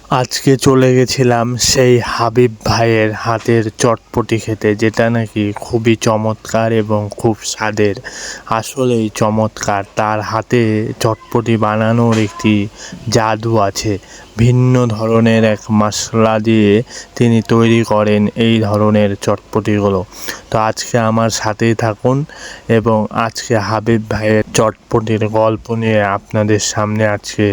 আজকে চলে গেছিলাম সেই হাবিব ভাইয়ের হাতের চটপটি খেতে, যেটা নাকি খুবই চমৎকার এবং খুব স্বাদের। আসলেই চমৎকার। তার হাতে চটপটি বানানোর একটি জাদু আছে। ভিন্ন ধরনের এক মশলা দিয়ে তিনি তৈরি করেন এই ধরনের চটপটিগুলো। তো আজকে আমার সাথেই থাকুন এবং আজকে হাবিব ভাইয়ের চটপটির গল্প নিয়ে আপনাদের সামনে আজকে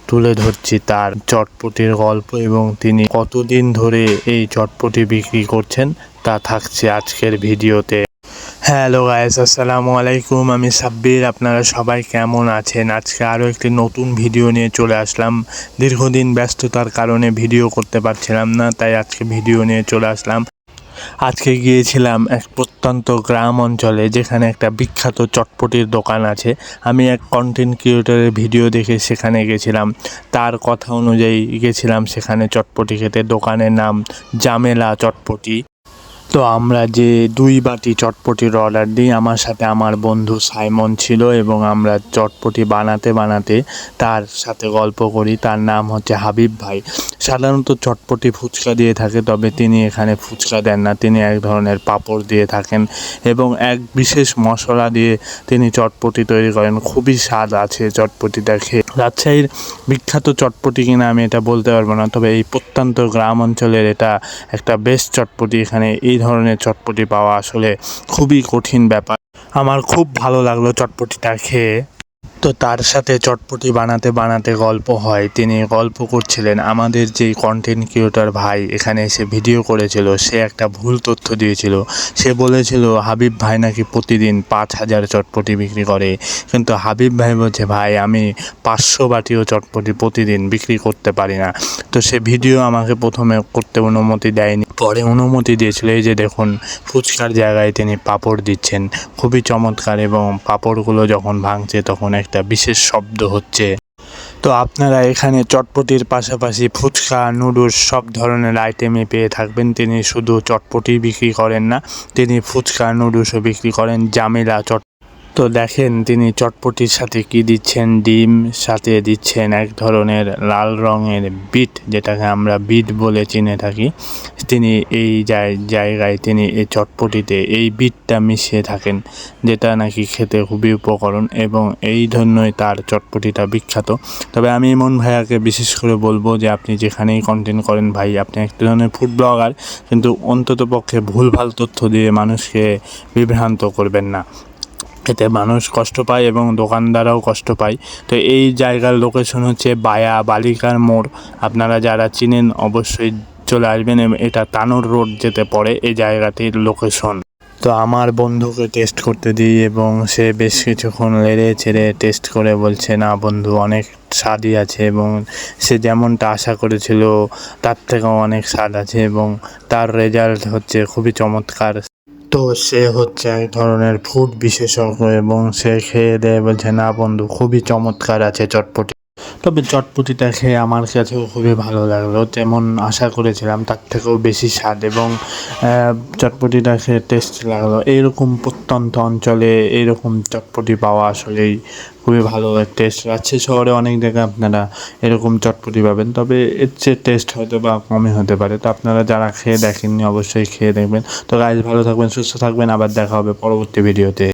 তুলে ধরছি তার চটপটির গল্প এবং তিনি কতদিন ধরে এই চটপটি বিক্রি করছেন তা থাকছে আজকের ভিডিওতে। হ্যালো গাইস, আসসালামু আলাইকুম। আমি সাব্বির। আপনারা সবাই কেমন আছেন? আজকে আরও একটি নতুন ভিডিও নিয়ে চলে আসলাম। দীর্ঘদিন ব্যস্ততার কারণে ভিডিও করতে পারছিলাম না, তাই আজকে ভিডিও নিয়ে চলে আসলাম। আজকে গিয়েছিলাম এক প্রত্যন্ত গ্রাম অঞ্চলে, যেখানে একটা বিখ্যাত চটপটির দোকান আছে। আমি এক কন্টেন্ট ক্রিয়েটরের ভিডিও দেখে সেখানে গেছিলাম। তার কথা অনুযায়ী গেছিলাম সেখানে চটপটি খেতে। দোকানের নাম জামেলা চটপটি। তো আমরা যে 2 বাটি চটপটির অর্ডার দিই, আমার সাথে আমার বন্ধু সাইমন ছিল এবং আমরা চটপটি বানাতে বানাতে তার সাথে গল্প করি। তার নাম হচ্ছে হাবিব ভাই। সাধারণত চটপটি ফুচকা দিয়ে থাকে, তবে তিনি এখানে ফুচকা দেন না, তিনি এক ধরনের পাঁপড় দিয়ে থাকেন এবং এক বিশেষ মশলা দিয়ে তিনি চটপটি তৈরি করেন। খুবই স্বাদ আছে চটপটিটা খেয়ে। রাজশাহীর বিখ্যাত চটপটি কিনা আমি এটা বলতে পারবো না, তবে এই প্রত্যন্ত গ্রাম অঞ্চলের এটা একটা বেস্ট চটপটি। এখানে এই ধরনের চটপটি পাওয়া আসলে খুবই কঠিন ব্যাপার। আমার খুব ভালো লাগলো চটপটিটা খেয়ে। তো তার সাথে চটপটি বানাতে বানাতে গল্প হয়। তিনি গল্প করছিলেন আমাদের যেই কন্টেন্ট ক্রিয়েটর ভাই এখানে এসে ভিডিও করেছিল, সে একটা ভুল তথ্য দিয়েছিল। সে বলেছিল হাবিব ভাই নাকি প্রতিদিন 5,000 চটপটি বিক্রি করে, কিন্তু হাবিব ভাই বলছে ভাই আমি 500 বাটিও চটপটি প্রতিদিন বিক্রি করতে পারি না। তো সে ভিডিও আমাকে প্রথমে করতে অনুমতি দেয়নি, পরে অনুমতি দিয়েছিল। এই যে দেখুন, ফুচকার জায়গায় তিনি পাঁপড় দিচ্ছেন, খুবই চমৎকার। এবং পাঁপড়গুলো যখন ভাঙছে তখন একটা বিশেষ শব্দ হচ্ছে। তো আপনারা এখানে চটপটির পাশাপাশি ফুচকা, নুডলস সব ধরনের আইটেমই পেয়ে থাকবেন। তিনি শুধু চটপটি বিক্রি করেন না, তিনি ফুচকা নুডলসও বিক্রি করেন। জামিলা চট তো দেখেন তিনি চটপটির সাথে কি দিচ্ছেন। ডিম সাথে দিচ্ছেন এক ধরনের লাল রঙের বিট, যেটাকে আমরা বিট বলে চিনে থাকি। তিনি এই জায়গায় তিনি এই চটপটিতে এই বিটটা মিশিয়ে থাকেন, যেটা নাকি খেতে খুবই উপকরণ এবং এই জন্যই তার চটপটিটা বিখ্যাত। তবে আমি ইমন ভাইয়াকে বিশেষ করে বলবো যে আপনি যেখানেই কন্টেন্ট করেন ভাই, আপনি এক ধরনের ফুড ব্লগার, কিন্তু অন্তত পক্ষে ভুলভাল তথ্য দিয়ে মানুষকে বিভ্রান্ত করবেন না। এতে মানুষ কষ্ট পায় এবং দোকানদাররাও কষ্ট পায়। তো এই জায়গার লোকেশন হচ্ছে বালিকার মোড়। আপনারা যারা চিনেন অবশ্যই চলে আসবেন। এটা তানোর রোড যেতে পড়ে এই জায়গাটির লোকেশন। তো আমার বন্ধুকে টেস্ট করতে দিই এবং সে বেশ কিছুক্ষণ লেড়ে ছেড়ে টেস্ট করে বলছে না বন্ধু, অনেক স্বাদই আছে এবং সে যেমনটা আশা করেছিল তার থেকেও অনেক স্বাদ আছে এবং তার রেজাল্ট হচ্ছে খুবই চমৎকার। তো সে হচ্ছে এক ধরনের ফুড বিশেষজ্ঞ এবং সে খেয়ে দেয়ে বলছে না বন্ধু, খুবই চমৎকার আছে চটপটি। তবে চটপটিটা খেয়ে আমার কাছেও খুবই ভালো লাগলো। যেমন আশা করেছিলাম তার থেকেও বেশি স্বাদ এবং চটপটিটা খেয়ে টেস্ট লাগলো। এইরকম প্রত্যন্ত অঞ্চলে এইরকম চটপটি পাওয়া আসলেই খুবই ভালো টেস্ট। রাজশাহী শহরে অনেক জায়গায় আপনারা এরকম চটপটি পাবেন, তবে এর চেয়ে টেস্ট হয়তো বা কমই হতে পারে। তো আপনারা যারা খেয়ে দেখেননি অবশ্যই খেয়ে দেখবেন। তো গাইজ, ভালো থাকবেন, সুস্থ থাকবেন, আবার দেখা হবে পরবর্তী ভিডিওতে।